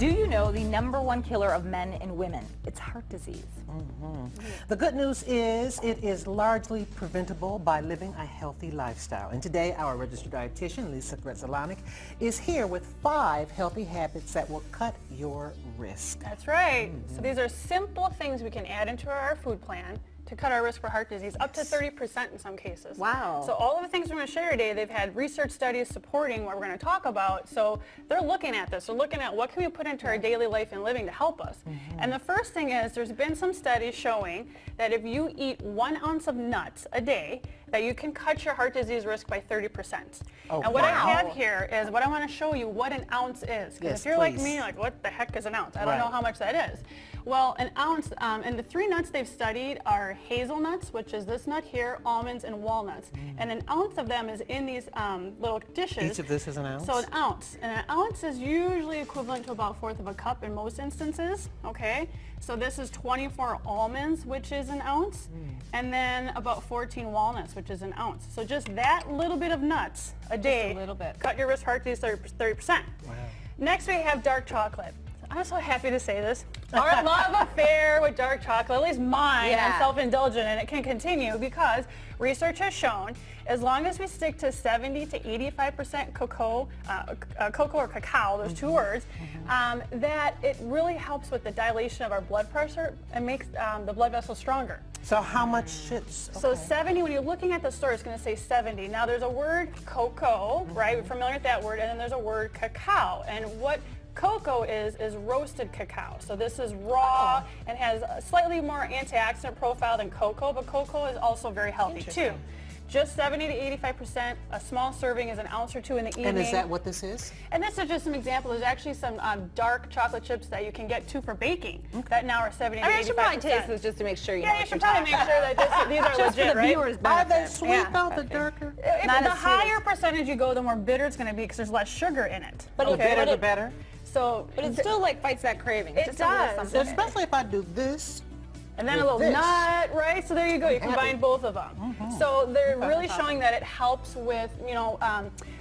Do you know the #1 killer of men and women? It's heart disease. The good news is it is largely preventable by living a healthy lifestyle. And today, our registered dietitian, Lisa Gretzelanik, is here with 5 healthy habits that will cut your risk. That's right. So these are simple things we can add into our food plan to cut our risk for heart disease, up to 30% in some cases. Wow. So all of the things we're going to share today, they've had research studies supporting what we're going to talk about. So they're looking at this. They're looking at what can we put into our daily life and living to help us. And the first thing is there's been some studies showing that if you eat 1 ounce of nuts a day, that you can cut your heart disease risk by 30%. And what I have here is what I want to show you what an ounce is. Because if you're like me, like what the heck is an ounce? I don't know how much that is. Well, an ounce, and the 3 nuts they've studied are hazelnuts, which is this nut here, almonds, and walnuts. And an ounce of them is in these little dishes. Each of this is an ounce? So an ounce. And an ounce is usually equivalent to about 1/4 of a cup in most instances, okay? So this is 24 almonds, which is an ounce, and then about 14 walnuts, which is an ounce. So just that little bit of nuts a day, Just a little bit. cut your risk heart disease 30%. Wow. Next we have dark chocolate. I'm so happy to say this. Our love affair with dark chocolate, at least mine, I'm self-indulgent, and it can continue because research has shown as long as we stick to 70 to 85% cocoa or cacao, those 2 words, that it really helps with the dilation of our blood pressure and makes the blood vessels stronger. So how much should... So 70, when you're looking at the store, it's going to say 70. Now there's a word cocoa, right? We're familiar with that word, and then there's a word cacao. And what cocoa is roasted cacao. So this is raw and has a slightly more antioxidant profile than cocoa, but cocoa is also very healthy too. Just 70 to 85%. A small serving is an ounce or 2 in the evening. And is that what this is? And this is just some example. There's actually some dark chocolate chips that you can get too for baking that now are 70 to 85%. I should probably taste this just to make sure you know Yeah, you should probably make sure that these are just legit, for the right? viewers' Are they benefit. sweet though, the darker? Not The as sweet higher percentage you go, the more bitter it's going to be because there's less sugar in it. But The bitter, the better? So, But it still like fights that craving. It Just a little does. something. Especially if I do this. and then a with little this. nut, right? So there you go. You combine both of them. So they're really showing that it helps with,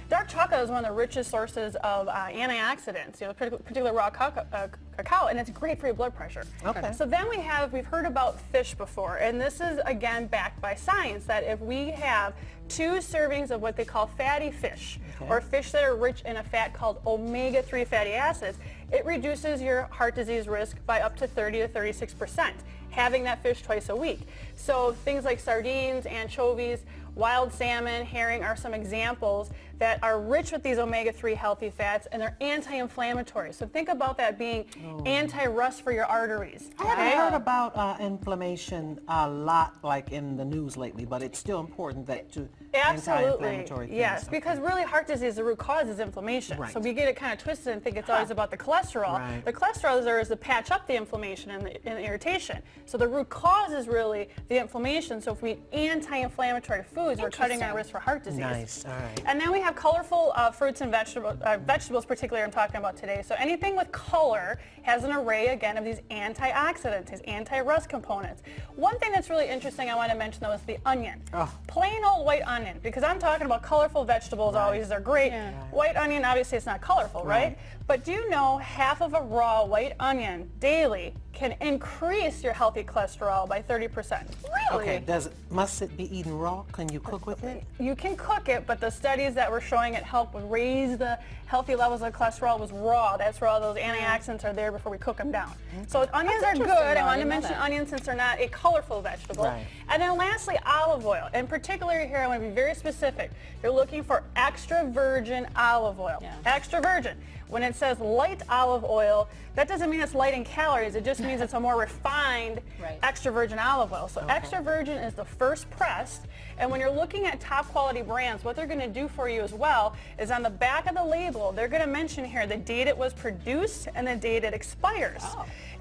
dark chocolate is one of the richest sources of antioxidants, particularly raw cacao, and it's great for your blood pressure. Okay. So then we've heard about fish before, and this is again backed by science that if we have 2 servings of what they call fatty fish, or fish that are rich in a fat called omega-3 fatty acids, it reduces your heart disease risk by up to 30 to 36%, having that fish twice a week. So things like sardines, anchovies, wild salmon, herring are some examples that are rich with these omega-3 healthy fats, and they're anti-inflammatory. So think about that being anti-rust for your arteries. I haven't heard about inflammation a lot like in the news lately, but it's still important that to anti-inflammatory things. Yes, because really heart disease, the root cause is inflammation. Right. So we get it kind of twisted and think it's always about the cholesterol. Right. The cholesterol is there is to patch up the inflammation and the irritation. So the root cause is really the inflammation. So if we eat anti-inflammatory foods, we're cutting our risk for heart disease. Nice, all right. And then we have colorful fruits and vegetables particularly I'm talking about today. So anything with color has an array, again, of these antioxidants, these anti-rust components. One thing that's really interesting I want to mention, though, is the onion. Plain old white onion, because I'm talking about colorful vegetables always are great. White onion, obviously, it's not colorful, right? But do you know half of a raw white onion daily can increase your healthy cholesterol by 30%? Really? Okay, must it be eaten raw? Can you cook with it? You can cook it, but the studies that were showing it help raise the healthy levels of cholesterol was raw. That's where all those antioxidants are there before we cook them down. So onions are good. I want to mention onions since they're not a colorful vegetable. Right. And then lastly, olive oil. In particular here, I want to be very specific. You're looking for extra virgin olive oil. Extra virgin. When it says light olive oil, that doesn't mean it's light in calories. It just means it's a more refined extra virgin olive oil. So extra virgin is the first pressed. And when you're looking at top quality brands, what they're going to do for you as well is on the back of the label, they're going to mention here the date it was produced and the date it expires.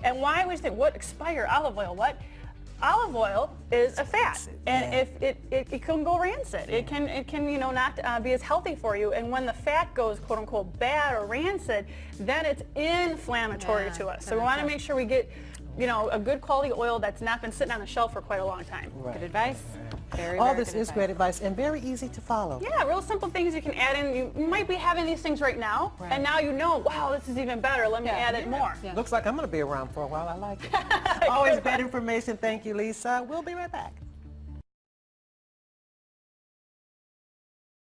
And why would you think, what expire olive oil? What? Olive oil is a fat, and if it can go rancid. It can not be as healthy for you. And when the fat goes quote unquote bad or rancid, then it's inflammatory to us. So we want to make sure we get you know, a good quality oil that's not been sitting on the shelf for quite a long time. Right. Good advice. Very, All very this good is advice. great advice and very easy to follow. Yeah, real simple things you can add in. You might be having these things right now, and now you know, wow, this is even better. Let me add it more. Looks like I'm going to be around for a while. I like it. Always great information. Thank you, Lisa. We'll be right back.